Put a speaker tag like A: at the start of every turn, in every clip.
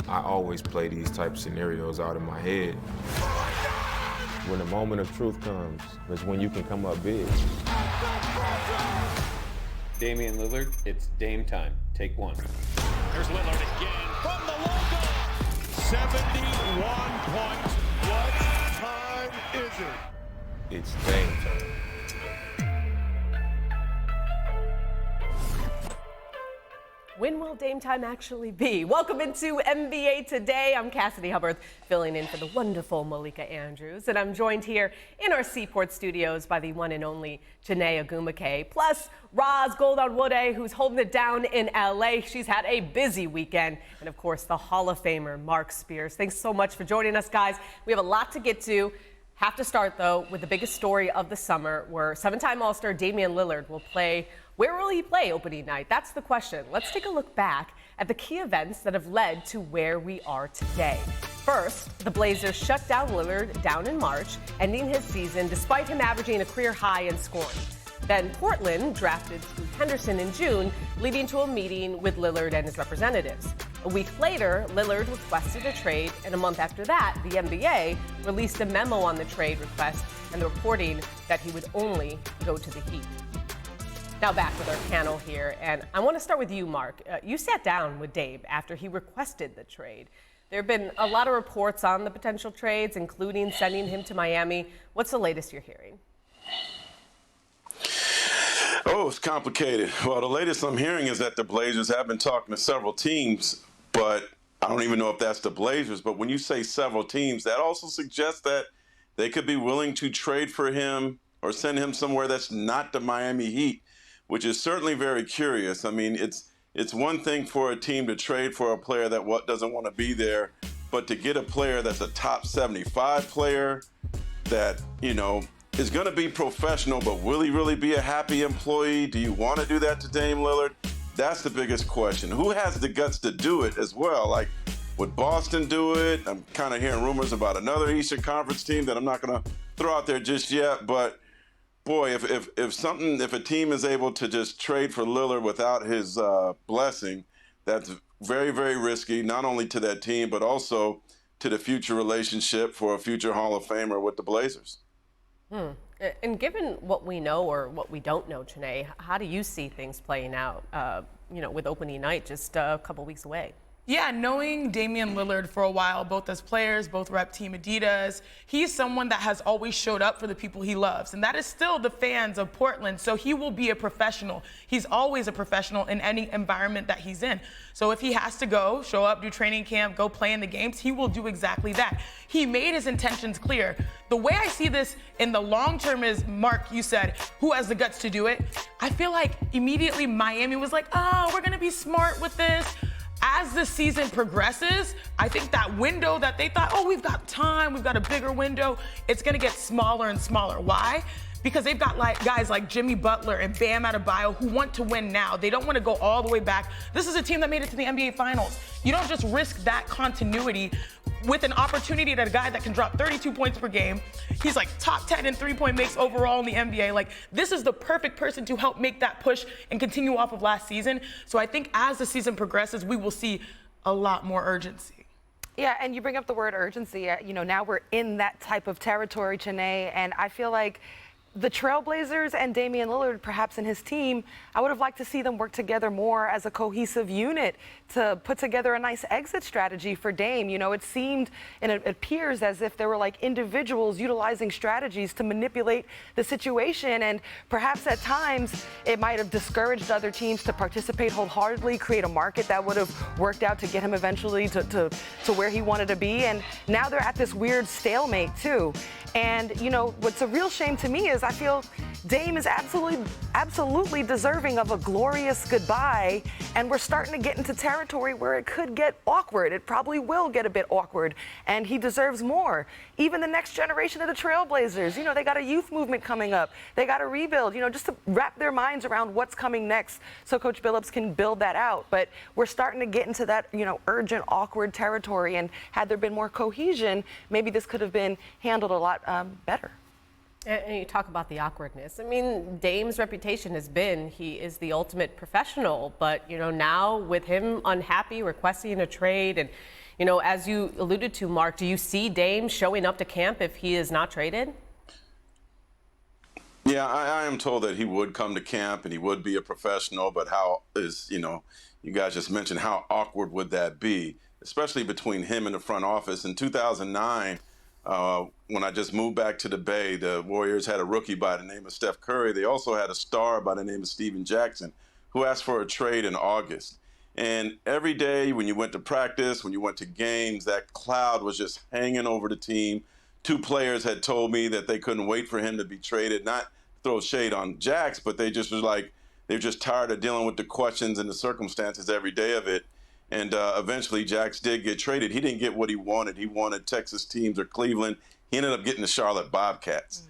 A: I always play these type of scenarios out in my head. When the moment of truth comes, is when you can come up big.
B: Damian Lillard, it's Dame time. Take one.
C: There's Lillard again from the logo. 71 points. What time is it?
A: It's Dame time.
D: When will Dame time actually be? Welcome into NBA Today. I'm Cassidy Hubbarth, filling in for the wonderful Malika Andrews. And I'm joined here in our Seaport studios by the one and only Chiney Ogwumike, plus Ros Gold-Onwude, who's holding it down in LA. She's had a busy weekend. And of course, the Hall of Famer, Marc Spears. Thanks so much for joining us, guys. We have a lot to get to. Have to start, though, with the biggest story of the summer, where seven-time All-Star Damian Lillard will play. Where will he play opening night? That's the question. Let's take a look back at the key events that have led to where we are today. First, the Blazers shut down Lillard down in March, ending his season despite him averaging a career high in scoring. Then Portland drafted Scoot Henderson in June, leading to a meeting with Lillard and his representatives. A week later, Lillard requested a trade, and a month after that, the NBA released a memo on the trade request and the reporting that he would only go to the Heat. Now back with our panel here, and I want to start with you, Marc. You sat down with Dame after he requested the trade. There have been a lot of reports on the potential trades, including sending him to Miami. What's the latest you're hearing?
E: Oh, it's complicated. Well, the latest I'm hearing is that the Blazers have been talking to several teams, but I don't even know if that's the Blazers. But when you say several teams, that also suggests that they could be willing to trade for him or send him somewhere that's not the Miami Heat, which is certainly very curious. I mean, it's one thing for a team to trade for a player that doesn't want to be there, but to get a player that's a top 75 player that, is going to be professional, but will he really be a happy employee? Do you want to do that to Dame Lillard? That's the biggest question. Who has the guts to do it as well? Like, would Boston do it? I'm kind of hearing rumors about another Eastern Conference team that I'm not going to throw out there just yet, but boy, if a team is able to just trade for Lillard without his blessing, that's very, very risky, not only to that team, but also to the future relationship for a future Hall of Famer with the Blazers.
D: And given what we know or what we don't know, Chiney, how do you see things playing out, with opening night just a couple weeks away?
F: Yeah, knowing Damian Lillard for a while, both as players, both rep Team Adidas, he's someone that has always showed up for the people he loves. And that is still the fans of Portland. So he will be a professional. He's always a professional in any environment that he's in. So if he has to go, show up, do training camp, go play in the games, he will do exactly that. He made his intentions clear. The way I see this in the long term is, Marc, you said, who has the guts to do it? I feel like immediately Miami was like, oh, we're going to be smart with this. As the season progresses, I think that window that they thought, oh, we've got time, we've got a bigger window, it's going to get smaller and smaller. Why? Because they've got guys like Jimmy Butler and Bam Adebayo who want to win now. They don't want to go all the way back. This is a team that made it to the NBA Finals. You don't just risk that continuity with an opportunity that a guy that can drop 32 points per game. He's like top 10 in three-point makes overall in the NBA. Like, this is the perfect person to help make that push and continue off of last season. So I think as the season progresses, we will see a lot more urgency.
G: Yeah, and you bring up the word urgency. Now we're in that type of territory, Chiney, and I feel like the Trailblazers and Damian Lillard, perhaps in his team, I would have liked to see them work together more as a cohesive unit to put together a nice exit strategy for Dame. It seemed and it appears as if there were like individuals utilizing strategies to manipulate the situation, and perhaps at times it might have discouraged other teams to participate wholeheartedly, create a market that would have worked out to get him eventually to where he wanted to be. And now they're at this weird stalemate too. And what's a real shame to me is I feel Dame is absolutely deserving of a glorious goodbye, and we're starting to get into territory where it could get awkward. It probably will get a bit awkward, and he deserves more. Even the next generation of the Trailblazers, they got a youth movement coming up. They got to rebuild, just to wrap their minds around what's coming next so Coach Billups can build that out. But we're starting to get into that, urgent, awkward territory, and had there been more cohesion, maybe this could have been handled a lot better.
D: And you talk about the awkwardness. I mean, Dame's reputation has been he is the ultimate professional, but now with him unhappy, requesting a trade, and You know, as you alluded to, Mark, do you see Dame showing up to camp if he is not traded?
E: Yeah, I am told that he would come to camp and he would be a professional, but how is, you guys just mentioned how awkward would that be, especially between him and the front office. In 2009, when I just moved back to the Bay, the Warriors had a rookie by the name of Steph Curry. They also had a star by the name of Steven Jackson, who asked for a trade in August. And every day when you went to practice, when you went to games, that cloud was just hanging over the team. Two players had told me that they couldn't wait for him to be traded, not throw shade on Jax, but they just was like, they're just tired of dealing with the questions and the circumstances every day of it. And eventually Jax did get traded. He didn't get what he wanted. He wanted Texas teams or Cleveland. He ended up getting the Charlotte Bobcats.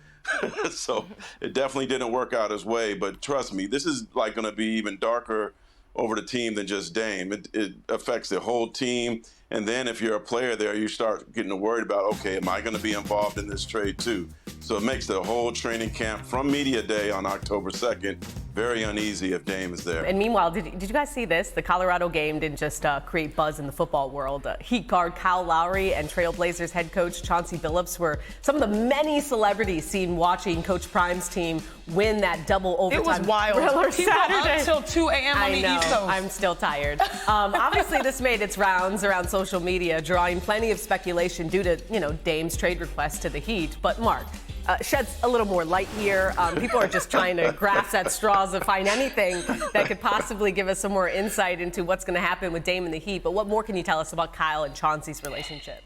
E: So it definitely didn't work out his way. But trust me, this is like going to be even darker over the team than just Dame. It affects the whole team. And then if you're a player there, you start getting worried about, okay, am I going to be involved in this trade too? So it makes the whole training camp from Media Day on October 2nd very uneasy if Dame is there.
D: And meanwhile, did you guys see this? The Colorado game didn't just create buzz in the football world. Heat guard Kyle Lowry and Trailblazers head coach Chauncey Billups were some of the many celebrities seen watching Coach Prime's team win that double overtime.
F: It was wild. People up until 2 a.m. on the East Coast.
D: I'm still tired. Obviously, this made its rounds around social media, drawing plenty of speculation due to, Dame's trade request to the Heat. But Mark, sheds a little more light here. People are just trying to grasp at straws to find anything that could possibly give us some more insight into what's going to happen with Dame and the Heat. But what more can you tell us about Kyle and Chauncey's relationship?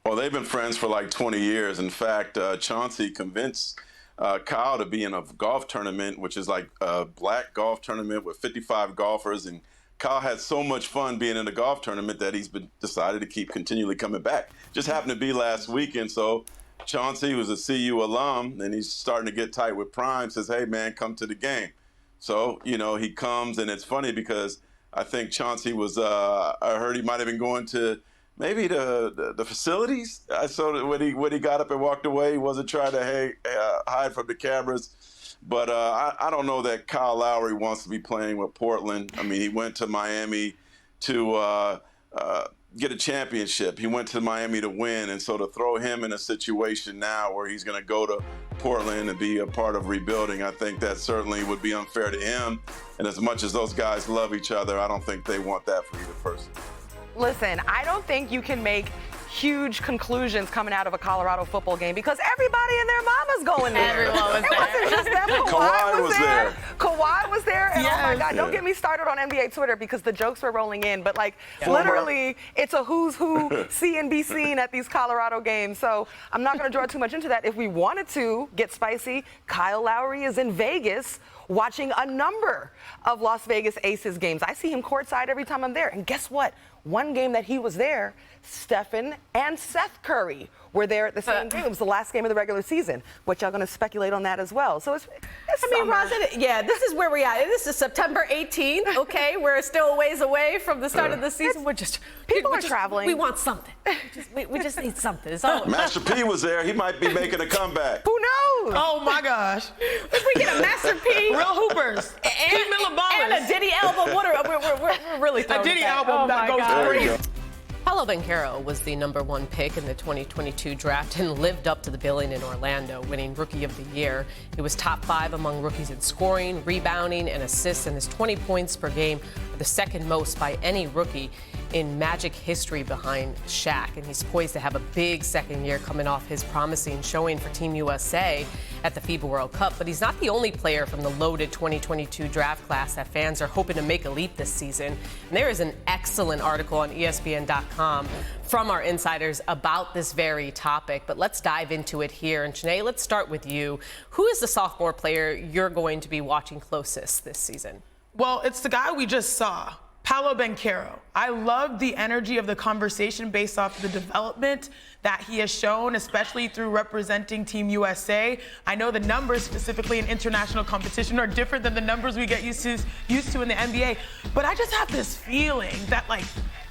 E: Well, they've been friends for like 20 years. In fact, Chauncey convinced Kyle to be in a golf tournament, which is like a black golf tournament with 55 golfers. And Kyle had so much fun being in a golf tournament that he's been decided to keep continually coming back. Just happened to be last weekend, so Chauncey, who's a CU alum, and he's starting to get tight with Prime, says, hey, man, come to the game. So, he comes, and it's funny because I think Chauncey was, I heard he might have been going to maybe the facilities. I saw that when he got up and walked away, he wasn't trying to hide from the cameras. But I don't know that Kyle Lowry wants to be playing with Portland. I mean, he went to Miami to get a championship. He went to Miami to win. And so to throw him in a situation now where he's going to go to Portland and be a part of rebuilding, I think that certainly would be unfair to him. And as much as those guys love each other, I don't think they want that for either person.
G: Listen, I don't think you can make huge conclusions coming out of a Colorado football game because everybody and their mama's going there.
D: Everyone was there.
G: It wasn't just them.
E: Kawhi was there.
G: Kawhi was there. And oh my God,
E: Yeah.
G: don't get me started on NBA Twitter because the jokes were rolling in. But literally, it's a who's who, see and be seen at these Colorado games. So I'm not going to draw too much into that. If we wanted to get spicy, Kyle Lowry is in Vegas watching a number of Las Vegas Aces games. I see him courtside every time I'm there. And guess what? One game that he was there, Stephen and Seth Curry were there at the same game. It was the last game of the regular season, which y'all going to speculate on that as well. So it's
D: Ros, this is where we are. This is September 18th, okay? We're still a ways away from the start of the season.
G: People are traveling.
D: We want something. We just need something. It's all
E: Master P was there. He might be making a comeback.
G: Who knows?
F: Oh my gosh.
D: If we get a Master P,
F: Real hoopers.
D: and a Diddy album, we're really throwing
F: A Diddy
D: it back.
F: album that goes crazy.
D: Paolo Banchero was the #1 pick in the 2022 draft and lived up to the billing in Orlando, winning Rookie of the Year. He was top 5 among rookies in scoring, rebounding, and assists, and his 20 points per game are the second most by any rookie in Magic history behind Shaq. And he's poised to have a big second year coming off his promising showing for Team USA at the FIBA World Cup. But he's not the only player from the loaded 2022 draft class that fans are hoping to make a leap this season. And there is an excellent article on ESPN.com from our insiders about this very topic. But let's dive into it here. And Chiney, let's start with you. Who is the sophomore player you're going to be watching closest this season?
F: Well, it's the guy we just saw, Paolo Banchero. I love the energy of the conversation based off the development that he has shown, especially through representing Team USA. I know the numbers specifically in international competition are different than the numbers we get used to in the NBA, but I just have this feeling that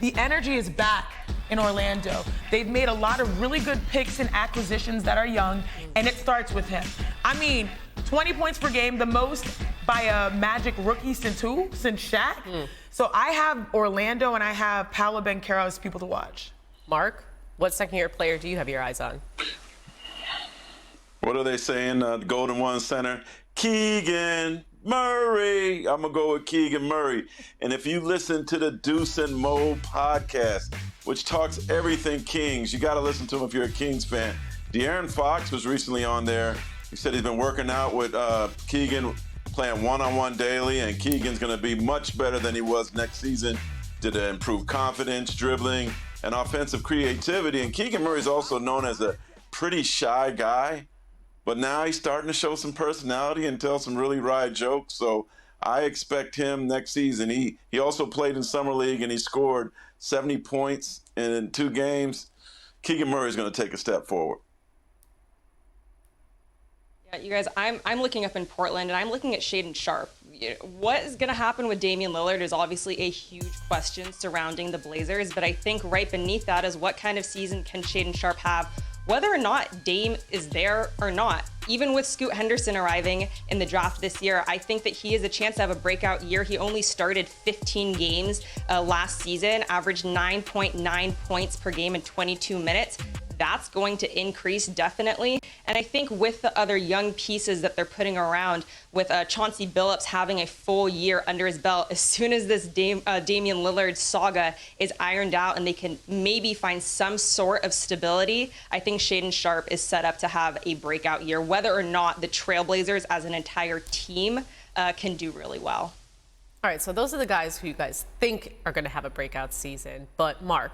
F: the energy is back in Orlando. They've made a lot of really good picks and acquisitions that are young, and it starts with him. I mean, 20 points per game, the most by a Magic rookie since who? Since Shaq? So I have Orlando and I have Paolo Banchero as people to watch.
D: Mark, what second-year player do you have your eyes on?
E: What are they saying? The Golden One Center, Keegan Murray. I'm going to go with Keegan Murray. And if you listen to the Deuce and Mo podcast, which talks everything Kings, you got to listen to him if you're a Kings fan. De'Aaron Fox was recently on there. He said he's been working out with Keegan, playing one-on-one daily, and Keegan's going to be much better than he was next season. Did improve confidence, dribbling, and offensive creativity. And Keegan Murray's also known as a pretty shy guy, but now he's starting to show some personality and tell some really wry jokes. So I expect him next season. He also played in Summer League, and he scored 70 points in 2 games. Keegan Murray's going to take a step forward.
H: Yeah, you guys, I'm looking up in Portland, and I'm looking at Shaedon Sharpe. What is going to happen with Damian Lillard is obviously a huge question surrounding the Blazers, but I think right beneath that is what kind of season can Shaedon Sharpe have, whether or not Dame is there or not. Even with Scoot Henderson arriving in the draft this year, I think that he has a chance to have a breakout year. He only started 15 games last season, averaged 9.9 points per game in 22 minutes. That's going to increase definitely. And I think with the other young pieces that they're putting around, with Chauncey Billups having a full year under his belt, as soon as this Damian Lillard saga is ironed out and they can maybe find some sort of stability, I think Shaedon Sharpe is set up to have a breakout year, whether or not the Trailblazers as an entire team can do really well.
D: All right, so those are the guys who you guys think are going to have a breakout season. But Mark,